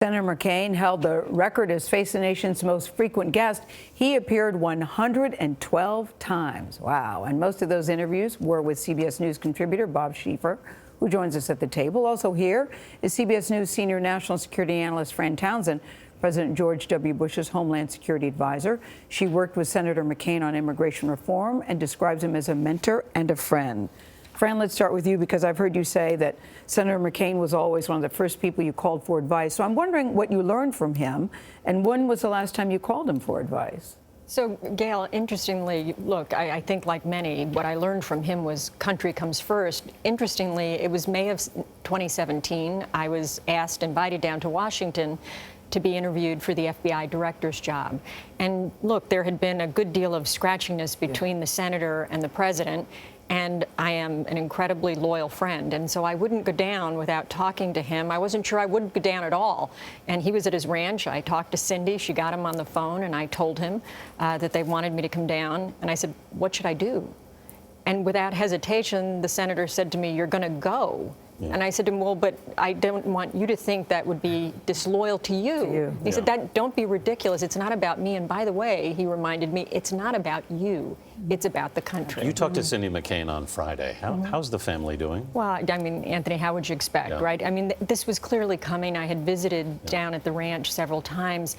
Senator McCain held the record as Face the Nation's most frequent guest. He appeared 112 times. Wow. And most of those interviews were with CBS News contributor Bob Schieffer, who joins us at the table. Also here is CBS News senior national security analyst Fran Townsend, President George W. Bush's Homeland Security advisor. She worked with Senator McCain on immigration reform and describes him as a mentor and a friend. Fran, let's start with you because I've heard you say that Senator McCain was always one of the first people you called for advice. So I'm wondering what you learned from him, and when was the last time you called him for advice? So, Gayle, interestingly, look, I think like many, what I learned from him was country comes first. Interestingly, it was May of 2017. I was invited down to Washington to be interviewed for the FBI director's job. And look, there had been a good deal of scratchiness between the senator and the president. And I am an incredibly loyal friend. And so I wouldn't go down without talking to him. I wasn't sure I wouldn't go down at all. And he was at his ranch. I talked to Cindy. She got him on the phone. And I told him that they wanted me to come down. And I said, what should I do? And without hesitation, the senator said to me, you're going to go. Yeah. And I said to him, well, but I don't want you to think that would be disloyal to you. He said, don't be ridiculous. It's not about me. And by the way, he reminded me, it's not about you. It's about the country. You talked to Cindy McCain on Friday. How's the family doing? Well, I mean, Anthony, how would you expect, right? I mean, this was clearly coming. I had visited down at the ranch several times.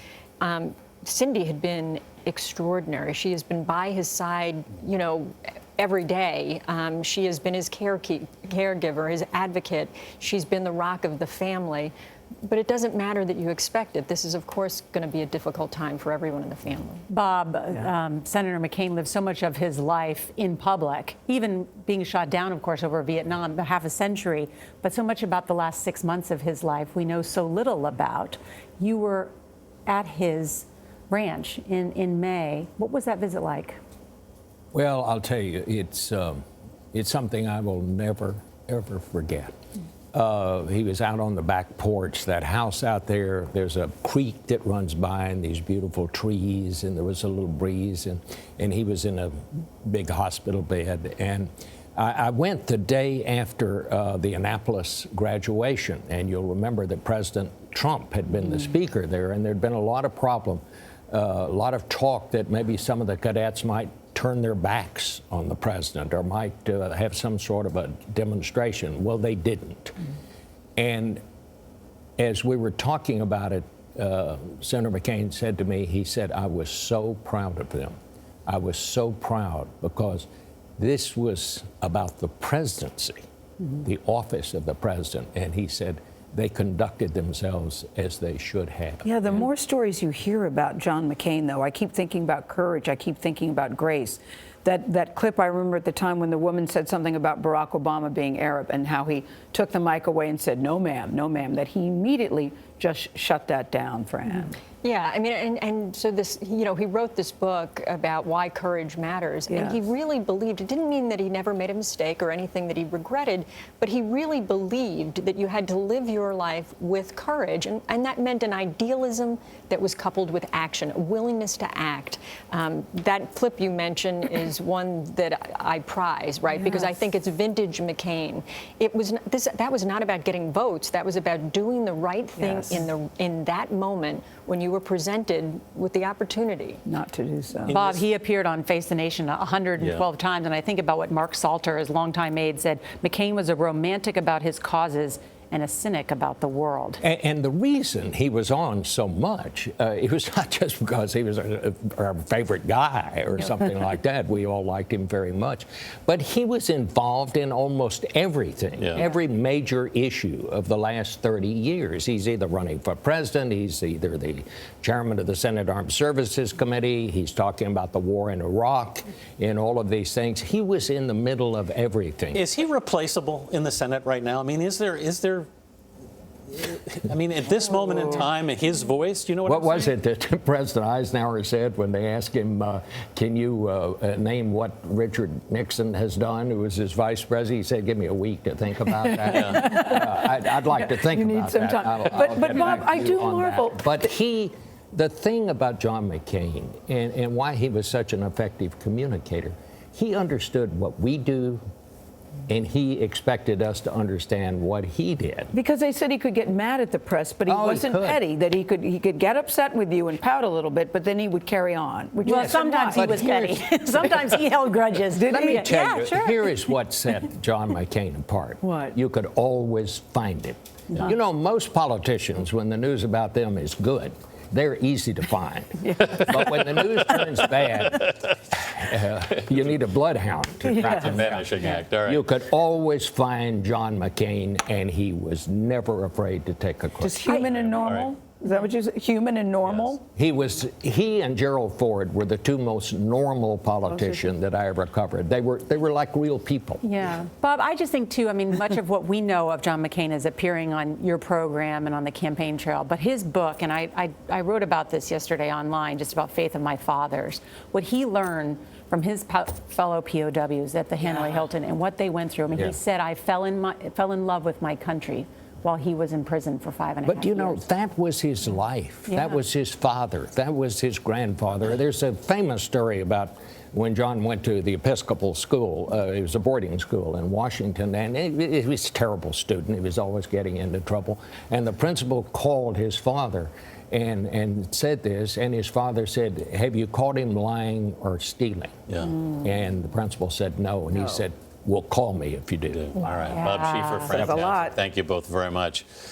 Cindy had been extraordinary. She has been by his side, you know, every day. She has been his caregiver, his advocate. She's been the rock of the family. But it doesn't matter that you expect it. This is, of course, going to be a difficult time for everyone in the family. Bob, Senator McCain lived so much of his life in public, even being shot down, of course, over Vietnam, half a century. But so much about the last 6 months of his life we know so little about. You were at his ranch in May. What was that visit like? Well, I'll tell you, it's something I will never, ever forget. He was out on the back porch, that house out there. There's a creek that runs by and these beautiful trees, and there was a little breeze, and he was in a big hospital bed. And I went the day after the Annapolis graduation, and you'll remember that President Trump had been the speaker there, and there'd been a lot of a lot of talk that maybe some of the cadets might turn their backs on the president or might have some sort of a demonstration. Well, they didn't. And as we were talking about it, Senator McCain said to me, he said, I was so proud of them. I was so proud because this was about the presidency, the office of the president. And he said, they conducted themselves as they should have. Yeah, the more stories you hear about John McCain, though, I keep thinking about courage. I keep thinking about grace. That clip I remember at the time when the woman said something about Barack Obama being Arab and how he took the mic away and said, no, ma'am, that he immediately just shut that down, Fran. Yeah, I mean, and so this, you know, he wrote this book about why courage matters, and he really believed, it didn't mean that he never made a mistake or anything that he regretted, but he really believed that you had to live your life with courage, and that meant an idealism that was coupled with action, a willingness to act. That clip you mentioned is one that I prize, right? Because I think it's vintage McCain. It was that was not about getting votes. That was about doing the right thing in that moment when you were presented with the opportunity. Not to do so. Bob, he appeared on Face the Nation 112 times, and I think about what Mark Salter, his longtime aide, said. McCain was a romantic about his causes and a cynic about the world. And the reason he was on so much, it was not just because he was our favorite guy or something like that. We all liked him very much. But he was involved in almost everything, every major issue of the last 30 years. He's either running for president, he's either the chairman of the Senate Armed Services Committee, he's talking about the war in Iraq, and all of these things. He was in the middle of everything. Is he replaceable in the Senate right now? I mean, is there I mean, at this moment in time, his voice, do you know what was it that President Eisenhower said when they asked him, can you name what Richard Nixon has done, who was his vice president? He said, give me a week to think about that. I'd like to think about some that. Time. But Bob, I do marvel. But the thing about John McCain and why he was such an effective communicator, he understood what we do and he expected us to understand what he did. Because they said he could get mad at the press, but he Oh, he wasn't could. petty. That he could get upset with you and pout a little bit, but then he would carry on. Which Well, is sometimes he why. was petty. Sometimes he held grudges. Let me tell yeah, you, sure. here is what set John McCain apart. What? You could always find it. You know, most politicians, when the news about them is good, they're easy to find. But when the news turns bad, you need a bloodhound to track It's a them down. vanishing act. All right. You could always find John McCain, and he was never afraid to take a Just crook. human and normal? All right. Is that what you said? Human and normal? He and Gerald Ford were the two most normal politicians that I ever covered. They were like real people. Yeah. Bob, I just think, too, I mean, much of what we know of John McCain is appearing on your program and on the campaign trail. But his book, and I wrote about this yesterday online, just about Faith of My Fathers, what he learned from his fellow POWs at the Hanoi Hilton and what they went through. I mean, Yeah. he said, I fell in love with my country while he was in prison for 5.5 years. But you know, that was his life. Yeah. That was his father. That was his grandfather. There's a famous story about when John went to the Episcopal school. It was a boarding school in Washington, and he was a terrible student. He was always getting into trouble. And the principal called his father and said this, and his father said, have you caught him lying or stealing? Yeah. And the principal said no, and he said, well, call me if you do. All right. Bob Schieffer, Fran Says a lot. Townsend, thank you both very much.